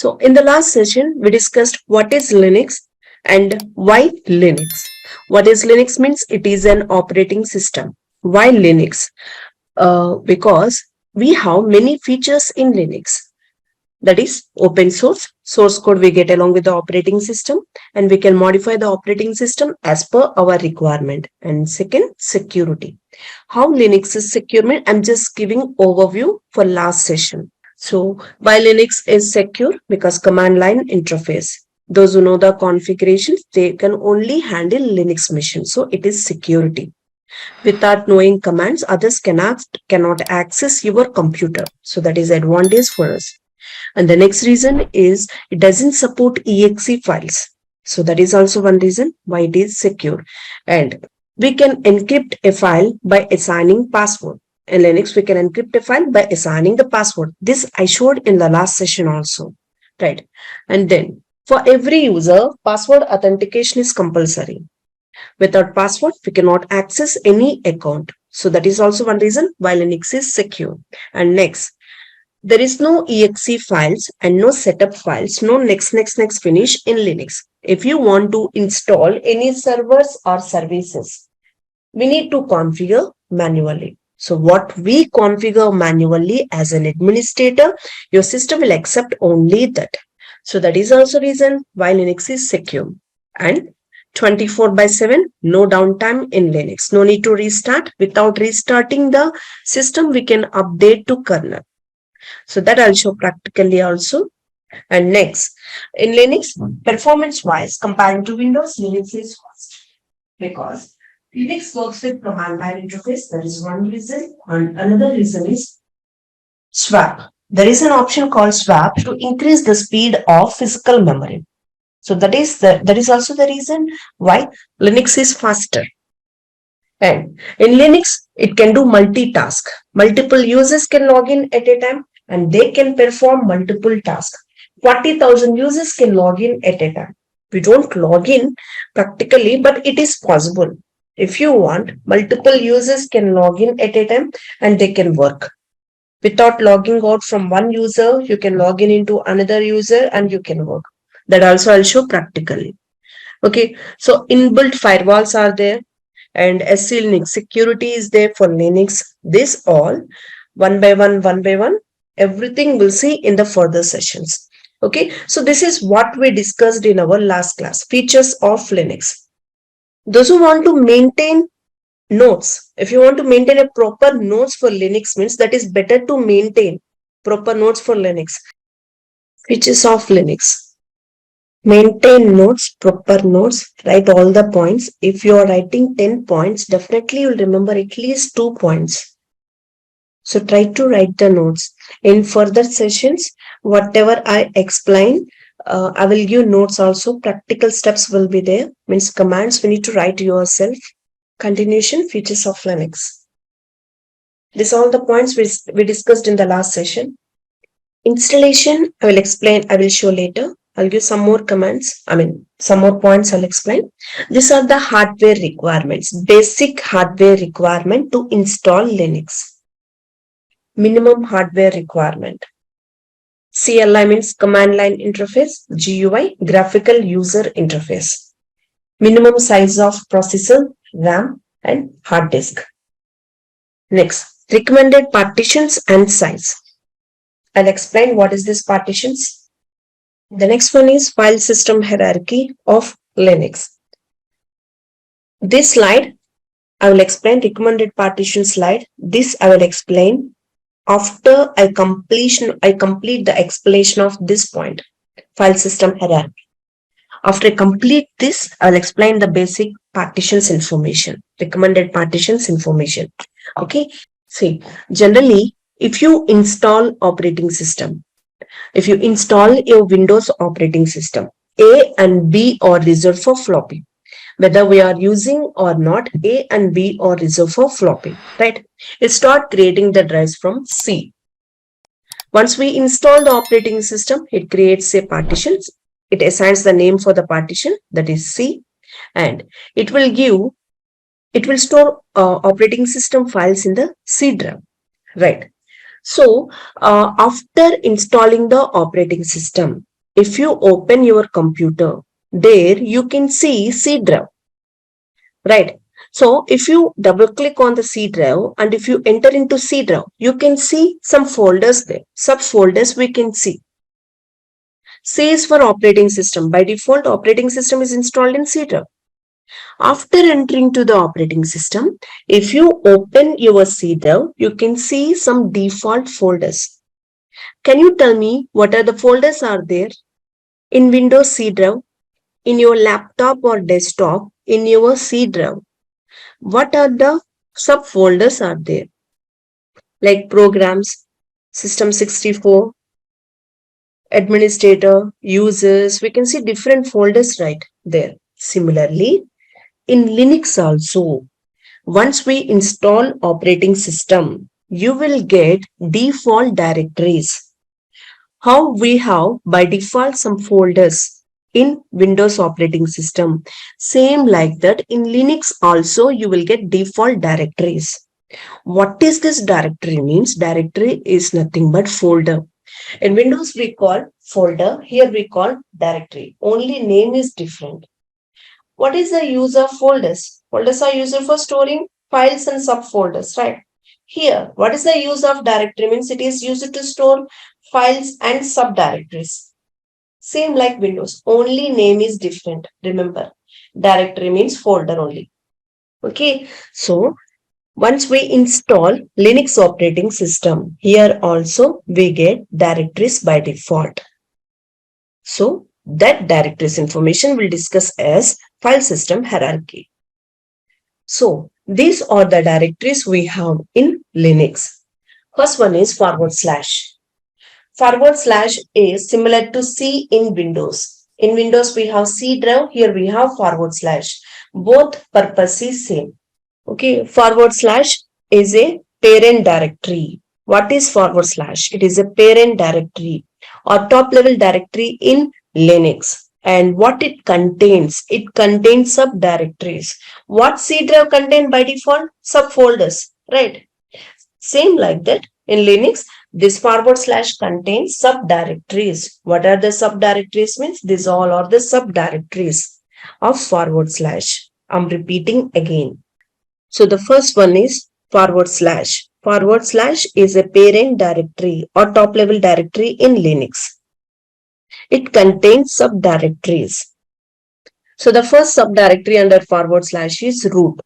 So in the last session, we discussed what is Linux and why Linux. What is Linux means it is an operating system. Why Linux? Because we have many features in Linux. That is open source code we get along with the operating system, and we can modify the operating system as per our requirement. And second, security. How Linux is secure? I'm just giving overview for last session. So why Linux is secure? Because command line interface. Those who know the configurations, they can only handle Linux machines. So it is security. Without knowing commands, others cannot access your computer. So that is advantage for us. And the next reason is it doesn't support exe files. So that is also one reason why it is secure. And we can encrypt a file by assigning password. In Linux, we can encrypt a file by assigning the password. This I showed in the last session also. Right. And then for every user, password authentication is compulsory. Without password, we cannot access any account. So that is also one reason why Linux is secure. And next, there is no exe files and no setup files, no next finish in Linux. If you want to install any servers or services, we need to configure manually. So what we configure manually as an administrator, your system will accept only that. So that is also reason why Linux is secure. And 24/7, no downtime in Linux. No need to restart. Without restarting the system, we can update to kernel. So that I'll show practically also. And next, in Linux, performance-wise, comparing to Windows, Linux is fast. Because Linux works with command line interface. That is one reason. And another reason is swap. There is an option called swap to increase the speed of physical memory. So that is also the reason why Linux is faster. And in Linux, it can do multitask. Multiple users can log in at a time and they can perform multiple tasks. 40,000 users can log in at a time. We don't log in practically, but it is possible. If you want, multiple users can log in at a time and they can work. Without logging out from one user, you can log in into another user and you can work. That also I'll show practically. Okay, so inbuilt firewalls are there and SC Linux security is there for Linux. This all one by one, everything we'll see in the further sessions. Okay, so this is what we discussed in our last class, features of Linux. Those who want to maintain nodes, if you want to maintain a proper nodes for Linux, means that is better to maintain proper nodes for Linux. Features of Linux. Maintain nodes, proper nodes, write all the points. If you are writing 10 points, definitely you'll remember at least 2 points. So try to write the notes. In further sessions, whatever I explain, I will give notes also. Practical steps will be there. Means commands we need to write yourself. Continuation, features of Linux. These are all the points we discussed in the last session. Installation, I will explain, I will show later. I'll give some more commands. Some more points I'll explain. These are the hardware requirements. Basic hardware requirement to install Linux. Minimum hardware requirement. CLI means command line interface. GUI, graphical user interface. Minimum size of processor, RAM and hard disk. Next, recommended partitions and size. I'll explain what is this partitions. The next one is file system hierarchy of Linux. This slide, I will explain recommended partition slide. This I will explain after I complete the explanation of this point, file system hierarchy. After I complete this, I will explain the basic partitions information, recommended partitions information. Okay. See, generally, if you install operating system, if you install your Windows operating system, A and B are reserved for floppy. Whether we are using or not, A and B are reserved for floppy, right? It start creating the drives from C. Once we install the operating system, it creates a partition. It assigns the name for the partition, that is C, and it will store operating system files in the C drive, right? So after installing the operating system, If you open your computer, there you can see C drive, right? So if you double click on the C drive and if you enter into C drive, you can see some folders there, subfolders we can see. C is for operating system. By default, operating system is installed in C drive. After entering to the operating system, if you open your C drive, you can see some default folders. Can you tell me what are the folders are there in Windows C drive, in your laptop or desktop, in your C drive? What are the subfolders are there? Like programs, system 64, administrator, users, we can see different folders right there. Similarly, in Linux also, once we install operating system, you will get default directories. How we have by default some folders in Windows operating system. Same like that in Linux also you will get default directories. What is this directory means? Directory is nothing but folder. In Windows we call folder, here we call directory. Only name is different. What is the use of folders? Folders are used for storing files and subfolders, right? Here, what is the use of directory? Means it is used to store files and subdirectories. Same like Windows, only name is different. Remember, directory means folder only. Okay, so once we install Linux operating system, here also we get directories by default. So that directories information we'll discuss as file system hierarchy. So these are the directories we have in Linux. First one is forward slash. Forward slash is similar to C in Windows. In Windows we have C drive, here we have forward slash. Both purpose is same. Okay, forward slash is a parent directory. What is forward slash? It is a parent directory or top level directory in Linux. And what it contains subdirectories. What C drive contain by default? Subfolders, right? Same like that in Linux, this forward slash contains subdirectories. What are the subdirectories means? These all are the subdirectories of forward slash. I'm repeating again. So the first one is forward slash. Forward slash is a parent directory or top level directory in Linux. It contains subdirectories. So the first subdirectory under forward slash is root.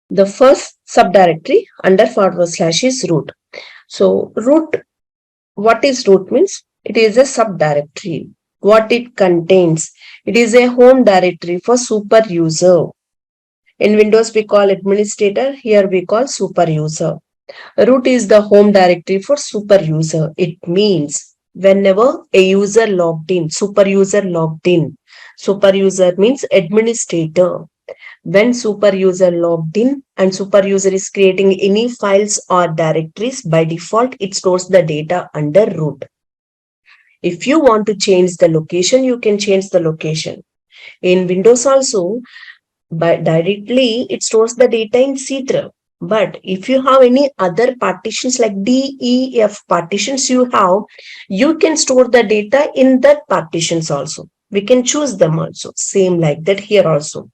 The first subdirectory under forward slash is root. So root, what is root means? It is a subdirectory. What it contains? It is a home directory for super user. In Windows we call administrator, here we call super user. Root is the home directory for super user. It means whenever a user logged in, super user logged in. Super user means administrator. When super user logged in and super user is creating any files or directories, by default it stores the data under root. If you want to change the location, you can change the location. In Windows also, but directly it stores the data in C drive. But if you have any other partitions like D, E, F partitions you have, you can store the data in that partitions also. We can choose them also. Same like that here also.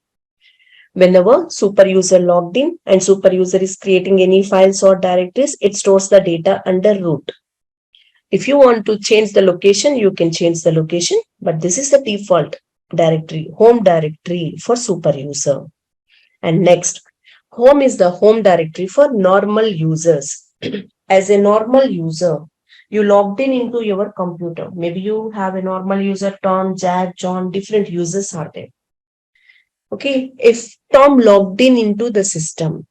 Whenever super user logged in and super user is creating any files or directories, it stores the data under root. If you want to change the location, you can change the location, but this is the default directory, home directory for super user. And next, home is the home directory for normal users. As a normal user, you logged in into your computer. Maybe you have a normal user, Tom, Jack, John, different users are there. Okay, if Tom logged in into the system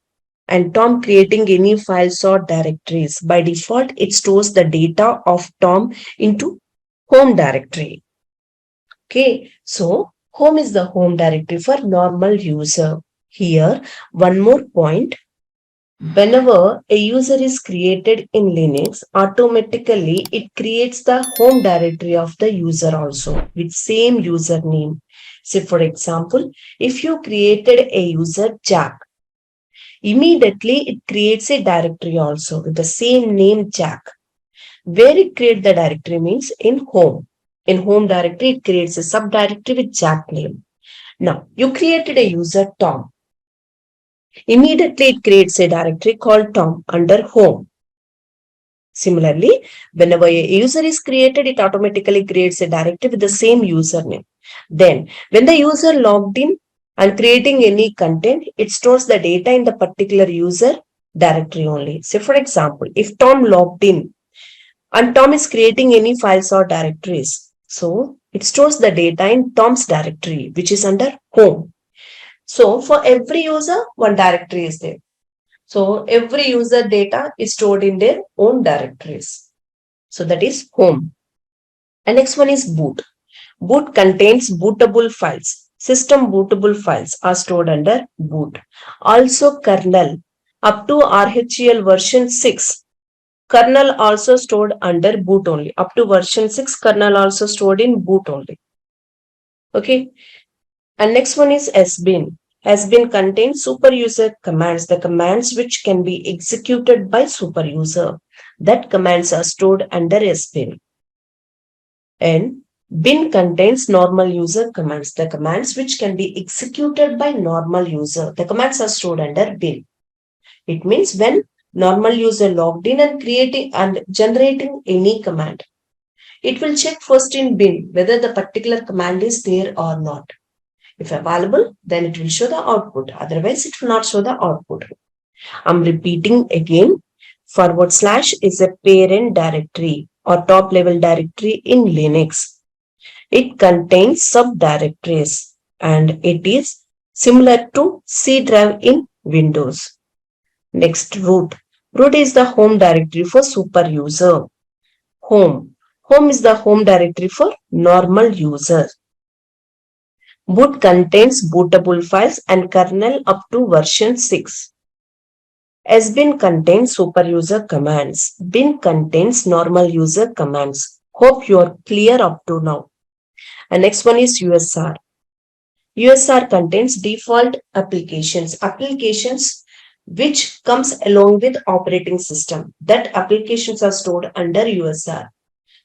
and Tom creating any files or directories, by default, it stores the data of Tom into home directory. Okay, so home is the home directory for normal user. Here, one more point. Whenever a user is created in Linux, automatically it creates the home directory of the user also with same username. Say for example, if you created a user Jack, immediately it creates a directory also with the same name Jack. Where it creates the directory means in home. In home directory, it creates a subdirectory with Jack name. Now, you created a user Tom. Immediately, it creates a directory called Tom under home. Similarly, whenever a user is created, it automatically creates a directory with the same username. Then, when the user logged in and creating any content, it stores the data in the particular user directory only. So, for example, if Tom logged in and Tom is creating any files or directories, so it stores the data in Tom's directory, which is under home. So, for every user, one directory is there. So every user data is stored in their own directories. So that is home. And next one is boot. Boot contains bootable files. System bootable files are stored under boot. Also kernel up to RHEL version 6. Kernel also stored under boot only. Up to version 6, kernel also stored in boot only. Okay. And next one is sbin. Sbin contains super user commands, the commands which can be executed by super user. That commands are stored under sbin. And bin contains normal user commands, the commands which can be executed by normal user. The commands are stored under bin. It means when normal user logged in and creating and generating any command, it will check first in bin whether the particular command is there or not. If available, then it will show the output. Otherwise, it will not show the output. I'm repeating again. / is a parent directory or top level directory in Linux. It contains subdirectories and it is similar to C drive in Windows. Next, root. Root is the home directory for super user. Home. Home is the home directory for normal user. Boot contains bootable files and kernel up to version 6. Sbin contains super user commands. Bin contains normal user commands. Hope you are clear up to now. And next one is USR. USR contains default applications. Applications which comes along with operating system. That applications are stored under USR.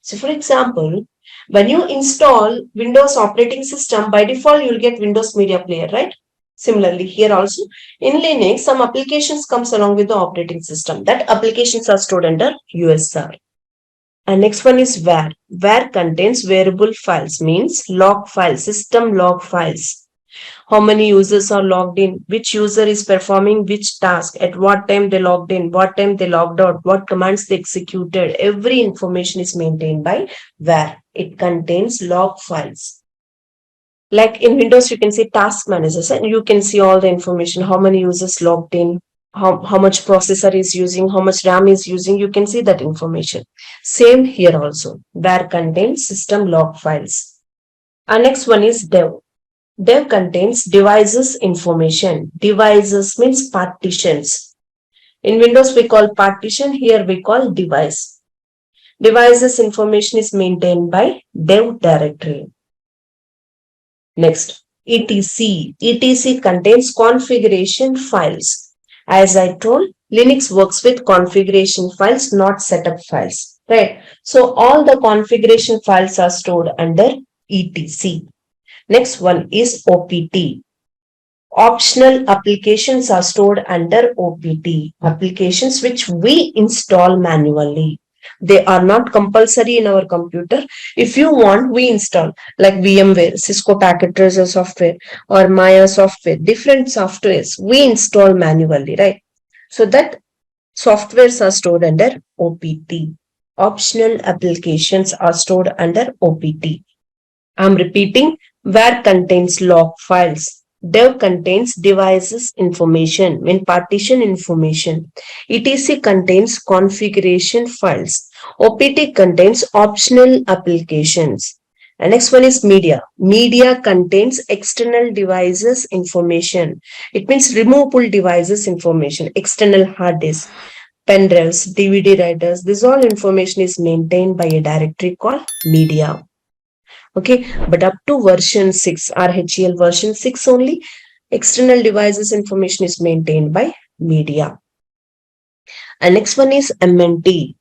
So for example, when you install Windows operating system, by default, you'll get Windows Media Player, right? Similarly, here also, in Linux, some applications comes along with the operating system. That applications are stored under USR. And next one is var. Var contains variable files, means log files, system log files. How many users are logged in, which user is performing which task, at what time they logged in, what time they logged out, what commands they executed. Every information is maintained by var. It contains log files. Like in Windows, you can see task managers and you can see all the information, how many users logged in, how much processor is using, how much RAM is using. You can see that information. Same here also. Var contains system log files. Our next one is dev. Dev contains devices information. Devices means partitions. In Windows, we call partition. Here we call device. Devices information is maintained by dev directory. Next, etc. etc contains configuration files. As I told, Linux works with configuration files, not setup files. Right? So all the configuration files are stored under etc. Next one is OPT. Optional applications are stored under OPT. Applications which we install manually. They are not compulsory in our computer. If you want, we install like VMware, Cisco Packet Tracer software or Maya software, different softwares we install manually, right? So that softwares are stored under OPT. Optional applications are stored under OPT. I'm repeating, var contains log files. Dev contains devices information, when partition information. etc contains configuration files. OPT contains optional applications. And next one is media. Media contains external devices information. It means removable devices information, external hard disk, pen drives, DVD writers. This all information is maintained by a directory called media. Okay, but up to version 6, RHEL version 6 only, external devices information is maintained by media. And next one is MNT.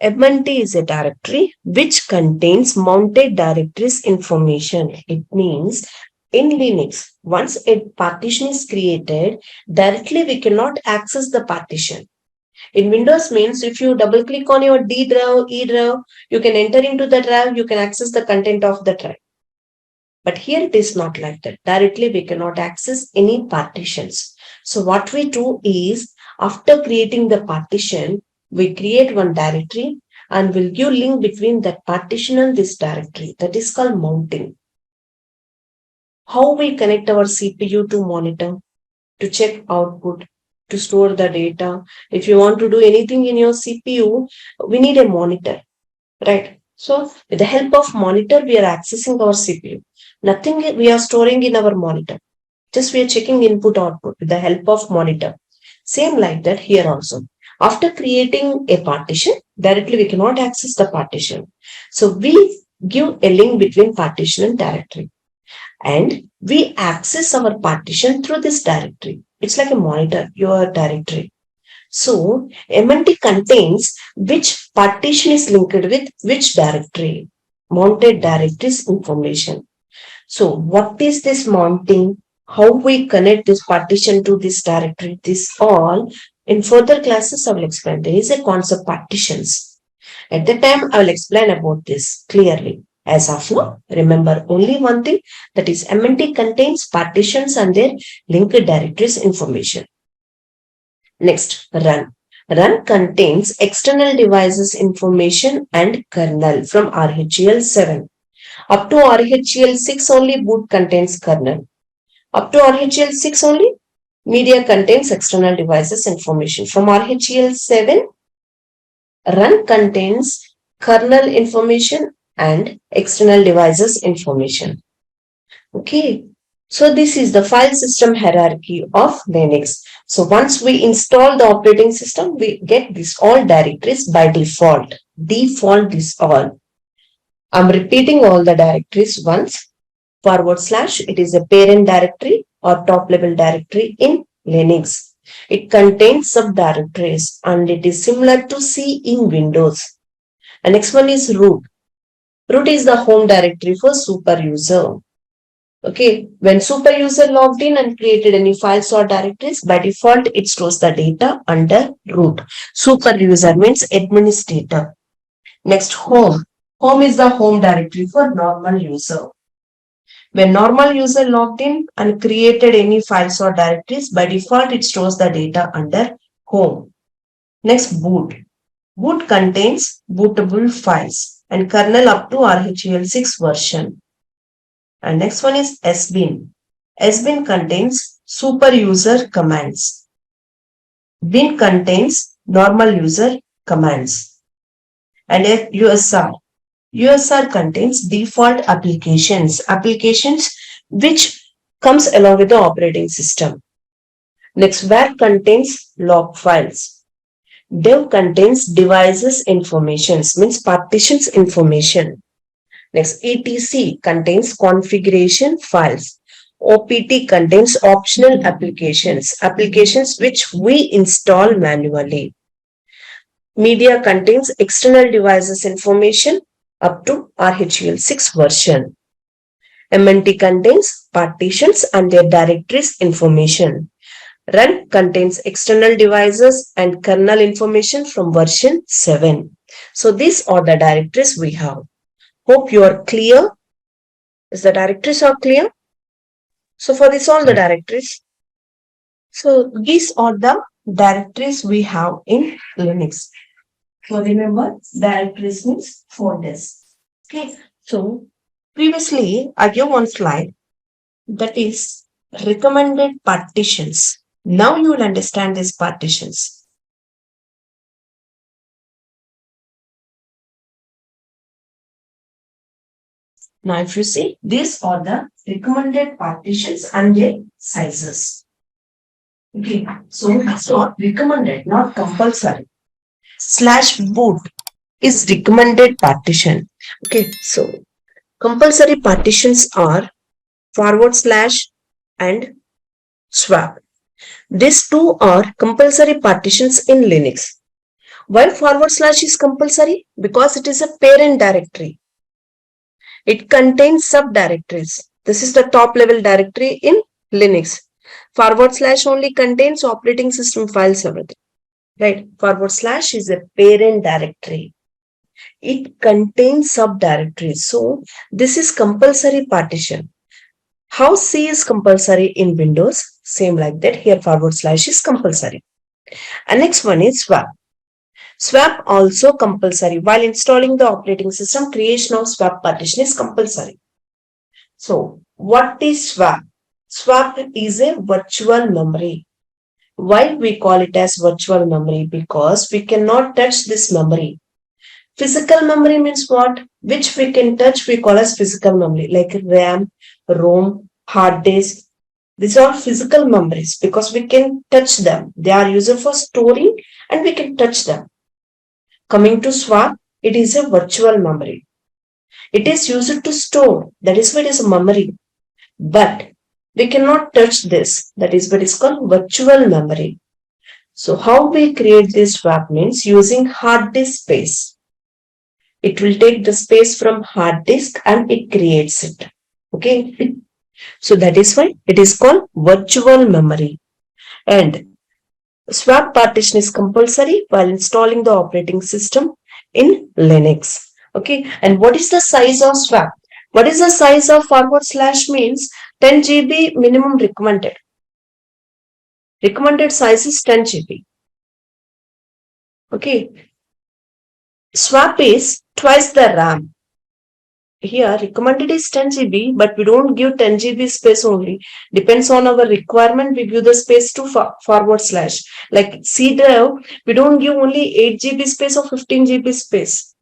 MERN is a directory which contains mounted directories information. It means in Linux, once a partition is created, directly we cannot access the partition. In Windows means if you double click on your D drive, E drive, you can enter into the drive, you can access the content of the drive. But here it is not like that. Directly we cannot access any partitions. So what we do is after creating the partition, we create one directory and we'll give link between that partition and this directory. That is called mounting. How we connect our CPU to monitor, to check output, to store the data. If you want to do anything in your CPU, we need a monitor, right? So with the help of monitor, we are accessing our CPU. Nothing we are storing in our monitor. Just we are checking input output with the help of monitor. Same like that here also. After creating a partition, directly we cannot access the partition. So we give a link between partition and directory. And we access our partition through this directory. It's like a monitor, your directory. So MNT contains which partition is linked with which directory, mounted directories information. So what is this mounting? How we connect this partition to this directory? This all in further classes I will explain. There is a concept partitions. At the time I will explain about this clearly. As of now, remember only one thing, that is MNT contains partitions and their linked directories information. Next, run. Run contains external devices information and kernel from RHEL 7. Up to RHEL 6 only boot contains kernel. Up to RHEL 6 only media contains external devices information. From RHEL 7, run contains kernel information and external devices information. Okay. So this is the file system hierarchy of Linux. So once we install the operating system, we get this all directories by default. Default this all. I'm repeating all the directories once. / it is a parent directory or top level directory in Linux. It contains subdirectories and it is similar to C in Windows. And next one is root. Root is the home directory for super user. Okay, when super user logged in and created any files or directories, by default it stores the data under root. Super user means administrator. Next, home. Home is the home directory for normal user. When normal user logged in and created any files or directories, by default it stores the data under home. Next, boot. Boot contains bootable files and kernel up to RHEL 6 version. And next one is sbin. Sbin contains super user commands. Bin contains normal user commands. And USR. USR contains default applications. Applications which comes along with the operating system. Next, var contains log files. Dev contains devices information, means partitions information. Next, etc contains configuration files. OPT contains optional applications, applications which we install manually. Media contains external devices information up to RHEL 6 version. MNT contains partitions and their directories information. Run contains external devices and kernel information from version 7. So these are the directories we have. Hope you are clear. Is the directories are clear? So for this all the directories. So these are the directories we have in Linux. So remember, directories means folders. Okay. So previously I gave one slide that is recommended partitions. Now you will understand these partitions. Now if you see, these are the recommended partitions and their sizes. Okay, so it's not recommended, not compulsory. /boot is recommended partition. Okay, so compulsory partitions are / and swap. These two are compulsory partitions in Linux. Why forward slash is compulsory? Because it is a parent directory. It contains subdirectories. This is the top level directory in Linux. Forward slash only contains operating system files, everything. Right? Forward slash is a parent directory. It contains subdirectories. So this is compulsory partition. How C is compulsory in Windows? Same like that. Here forward slash is compulsory. And next one is swap. Swap also compulsory. While installing the operating system, creation of swap partition is compulsory. So what is swap? Swap is a virtual memory. Why we call it as virtual memory? Because we cannot touch this memory. Physical memory means what? Which we can touch, we call as physical memory, like RAM, ROM, hard disk. These are physical memories because we can touch them. They are used for storing and we can touch them. Coming to swap, it is a virtual memory. It is used to store. That is why it is a memory. But we cannot touch this. That is what is called virtual memory. So how we create this swap means using hard disk space. It will take the space from hard disk and it creates it. Okay. So that is why it is called virtual memory. And swap partition is compulsory while installing the operating system in Linux. Okay. And what is the size of swap? What is the size of forward slash means 10 GB minimum recommended. Recommended size is 10 GB. Okay. Swap is twice the RAM. Here recommended is 10 GB, but we don't give 10 GB space only. Depends on our requirement, we give the space to forward slash. Like C drive, we don't give only 8 GB space or 15 GB space.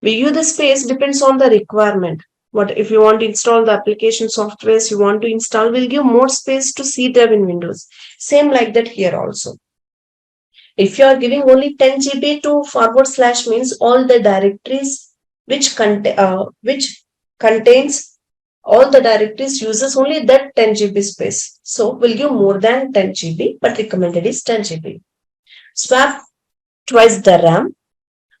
We give the space depends on the requirement. What if you want to install the application softwares you want to install, we'll give more space to C drive in Windows. Same like that here also. If you are giving only 10 GB to forward slash means all the directories which contains all the directories uses only that 10 GB space. So we'll give more than 10 GB, but recommended is 10 GB. Swap twice the RAM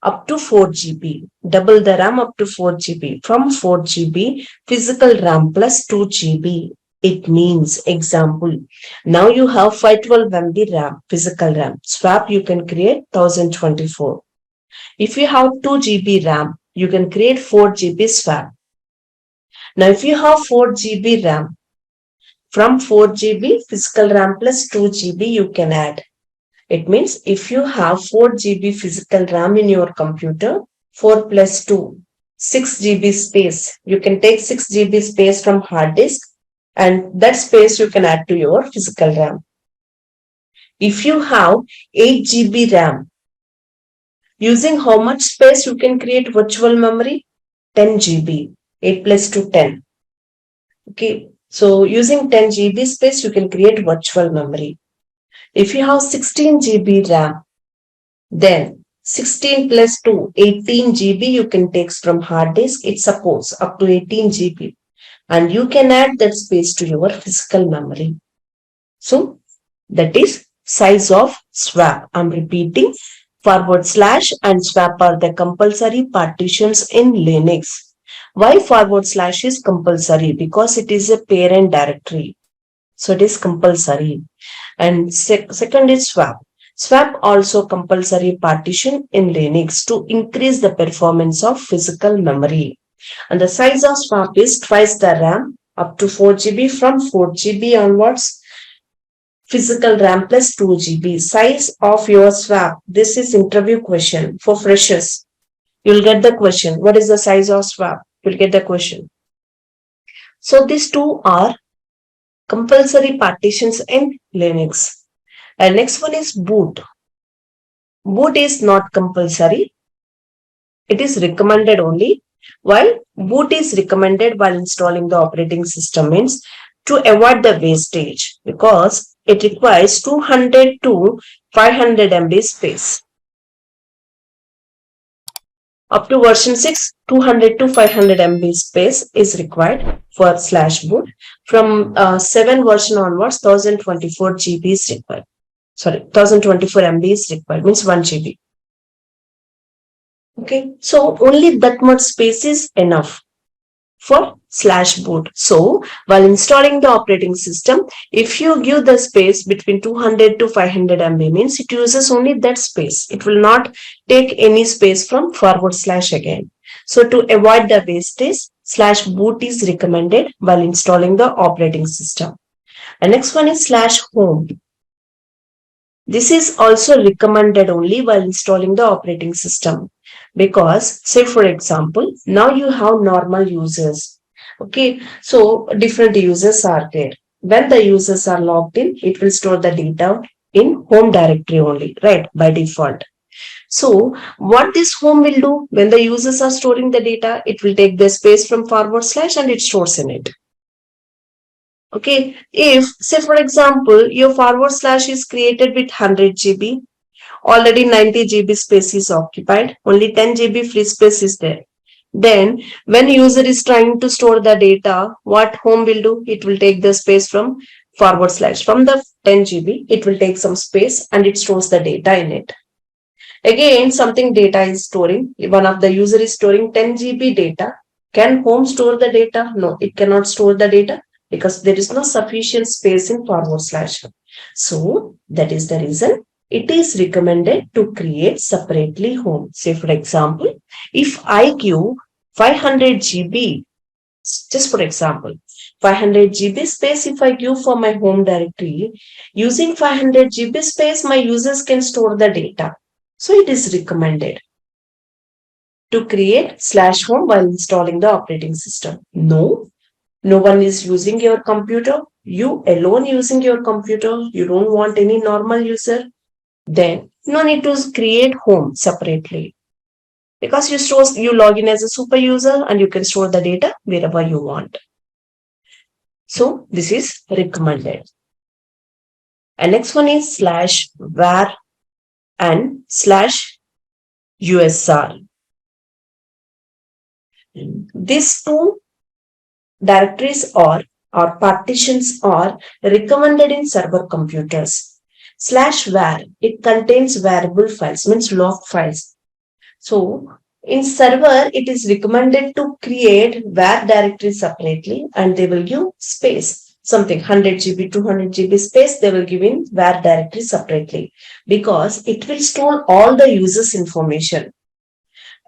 up to 4 GB. Double the RAM up to 4 GB. From 4 GB, physical RAM plus 2 GB. It means, example, now you have 512 MB RAM, physical RAM. Swap you can create 1024. If you have 2 GB RAM, you can create 4 GB swap. Now, if you have 4 GB RAM, from 4 GB physical RAM plus 2 GB you can add. It means if you have 4 GB physical RAM in your computer, 4 plus 2, 6 GB space. You can take 6 GB space from hard disk and that space you can add to your physical RAM. If you have 8 GB RAM, using how much space you can create virtual memory? 10 GB. 8 plus 2, 10. Okay. So using 10 GB space, you can create virtual memory. If you have 16 GB RAM, then 16 plus 2, 18 GB you can take from hard disk. It supports up to 18 GB. And you can add that space to your physical memory. So that is size of swap. I'm repeating. Forward slash and swap are the compulsory partitions in Linux. Why forward slash is compulsory? Because it is a parent directory. So it is compulsory. And second is swap. Swap also compulsory partition in Linux to increase the performance of physical memory. And the size of swap is twice the RAM up to 4 GB. From 4 GB onwards, physical RAM plus 2 GB. Size of your swap. This is interview question for freshers. You'll get the question. What is the size of swap? You'll get the question. So these two are compulsory partitions in Linux. And next one is boot. Boot is not compulsory. It is recommended only. While boot is recommended while installing the operating system means to avoid the wastage because it requires 200 to 500 MB space. Up to version 6, 200 to 500 MB space is required for /boot. From 7 version onwards, 1024 GB is required. Sorry, 1024 MB is required, means 1 GB. Okay, so only that much space is enough for slash boot. So while installing the operating system, if you give the space between 200 to 500 MB means it uses only that space. It will not take any space from forward slash again. So to avoid the wastage, slash boot is recommended while installing the operating system. And next one is slash home. This is also recommended only while installing the operating system because, say for example, now you have normal users. Okay, so different users are there. When the users are logged in, it will store the data in home directory only, right, by default. So what this home will do when the users are storing the data, it will take the space from forward slash and it stores in it. Okay, if say for example, your forward slash is created with 100 GB, already 90 GB space is occupied, only 10 GB free space is there. Then when user is trying to store the data, what home will do? It will take the space from forward slash. From the 10 GB, it will take some space and it stores the data in it. Again, something data is storing. One of the user is storing 10 GB data. Can home store the data? No, it cannot store the data because there is no sufficient space in forward slash. So that is the reason it is recommended to create separately home. Say for example, if I give 500 GB, just for example, 500 GB space if I give for my home directory, using 500 GB space, my users can store the data. So it is recommended to create slash home while installing the operating system. No, no one is using your computer. You alone using your computer. You don't want any normal user. Then no need to create home separately because you log in as a super user and you can store the data wherever you want. So this is recommended. And next one is slash var and slash USR. These two directories or partitions are recommended in server computers. Slash var, it contains variable files, means log files. So in server, it is recommended to create var directory separately and they will give space. Something 100 GB, 200 GB space, they will give in var directory separately because it will store all the users' information.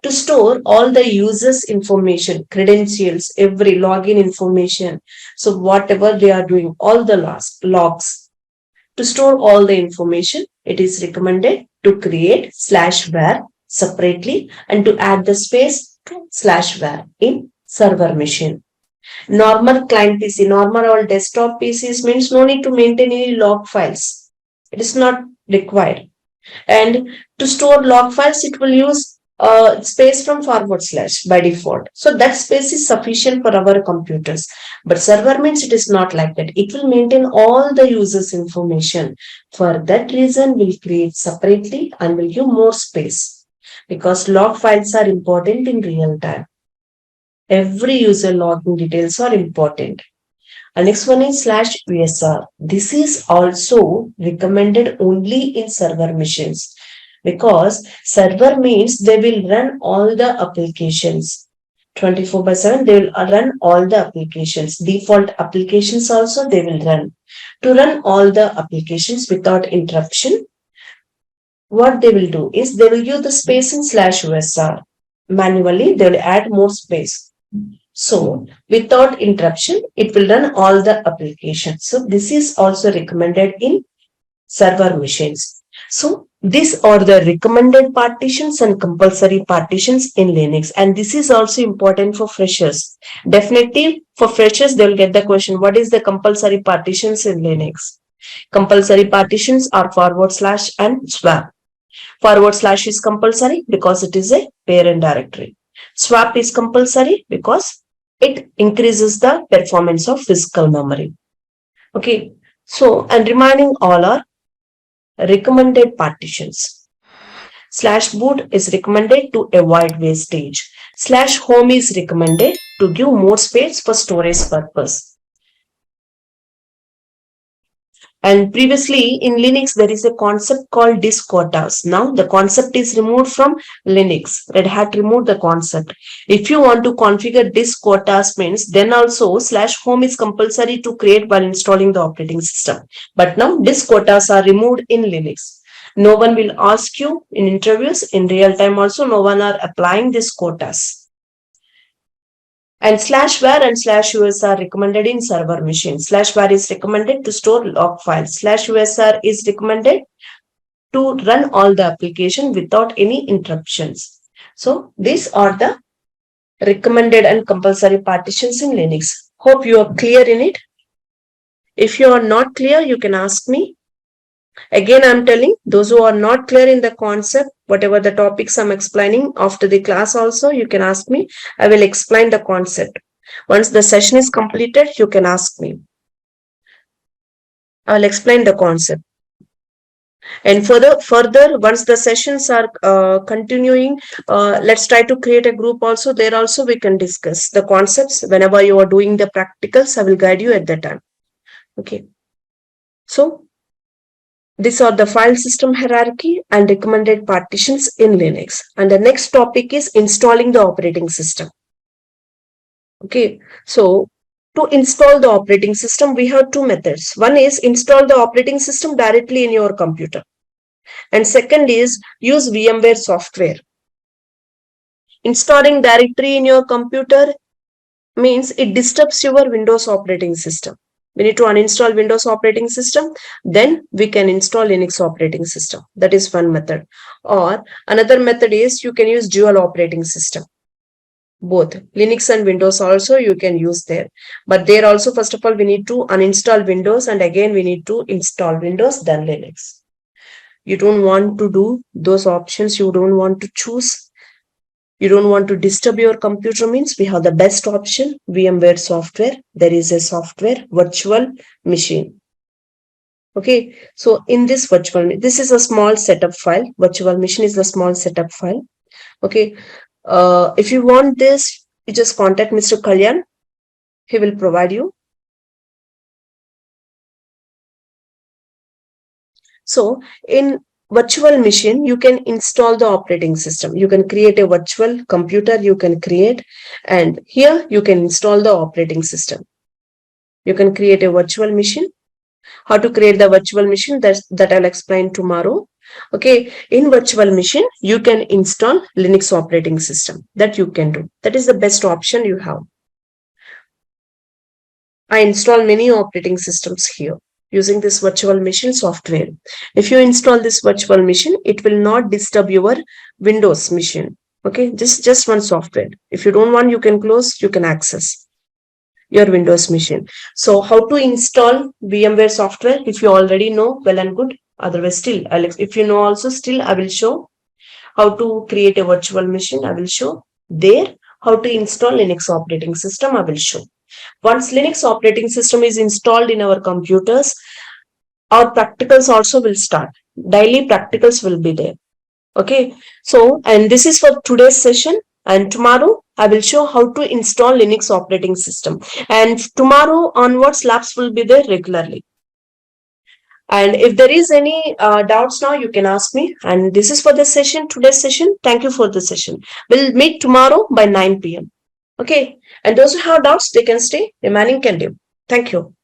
To store all the users' information, credentials, every login information. So whatever they are doing, all the logs. To store all the information, it is recommended to create slash var separately and to add the space to slash var in server machine. Normal client PC, normal or desktop PCs means no need to maintain any log files. It is not required. And to store log files, it will use space from forward slash by default. So that space is sufficient for our computers. But server means it is not like that. It will maintain all the users' information. For that reason, we'll create separately and will give more space because log files are important in real time. Every user login details are important. And next one is slash USR. This is also recommended only in server machines because server means they will run all the applications 24/7. They will run all the applications. Default applications also they will run. To run all the applications without interruption, what they will do is they will give the space in slash USR. Manually, they will add more space. So without interruption, it will run all the applications. So this is also recommended in server machines. So these are the recommended partitions and compulsory partitions in Linux. And this is also important for freshers. Definitely for freshers, they will get the question, what is the compulsory partitions in Linux? Compulsory partitions are forward slash and swap. Forward slash is compulsory because it is a parent directory. Swap is compulsory because it increases the performance of physical memory. Okay, so and remaining all are recommended partitions. Slash boot is recommended to avoid wastage. Slash home is recommended to give more space for storage purpose. And previously in Linux, there is a concept called disk quotas. Now the concept is removed from Linux. Red Hat removed the concept. If you want to configure disk quotas means then also /home is compulsory to create while installing the operating system. But now disk quotas are removed in Linux. No one will ask you in interviews in real time also. No one are applying these quotas. And /var and /us are recommended in server machines. /var is recommended to store log files. /usr is recommended to run all the application without any interruptions. So these are the recommended and compulsory partitions in Linux. Hope you are clear in it. If you are not clear, you can ask me. Again, I'm telling those who are not clear in the concept, whatever the topics I'm explaining after the class also, you can ask me. I will explain the concept. Once the session is completed, you can ask me. I will explain the concept. And further, once the sessions are continuing, let's try to create a group also. There also we can discuss the concepts. Whenever you are doing the practicals, I will guide you at that time. Okay. So these are the file system hierarchy and recommended partitions in Linux. And the next topic is installing the operating system. Okay, so to install the operating system, we have two methods. One is install the operating system directly in your computer. And second is use VMware software. Installing directly in your computer means it disturbs your Windows operating system. We need to uninstall Windows operating system, then we can install Linux operating system. That is one method. Or another method is you can use dual operating system. Both Linux and Windows also you can use there. But there also, first of all, we need to uninstall Windows and again we need to install Windows, then Linux. You don't want to do those options, you don't want to choose. You don't want to disturb your computer means we have the best option, VMware software. There is a software, virtual machine. Okay, so in this this is a small setup file. Virtual machine is the small setup file. Okay, if you want this, you just contact Mr. Kalyan. He will provide you. So in virtual machine, you can install the operating system. You can create a virtual computer, you can create, and here you can install the operating system. You can create a virtual machine. How to create the virtual machine, that I'll explain tomorrow. Okay, in virtual machine, you can install Linux operating system. That you can do. That is the best option you have. I install many operating systems here using this virtual machine software. If you install this virtual machine, it will not disturb your Windows machine. Okay, just one software. If you don't want, you can close, you can access your Windows machine. So how to install VMware software? If you already know, well and good. Otherwise, still, if you know also, still I will show how to create a virtual machine. I will show there. How to install Linux operating system, I will show. Once Linux operating system is installed in our computers, our practicals also will start. Daily practicals will be there. Okay, so and this is for today's session, and tomorrow I will show how to install Linux operating system, and tomorrow onwards labs will be there regularly. And if there is any doubts now, you can ask me. And this is for the session, today's session. Thank you for the session. We'll meet tomorrow by 9 p.m. Okay, and those who have doubts, they can stay. Remaining can do. Thank you.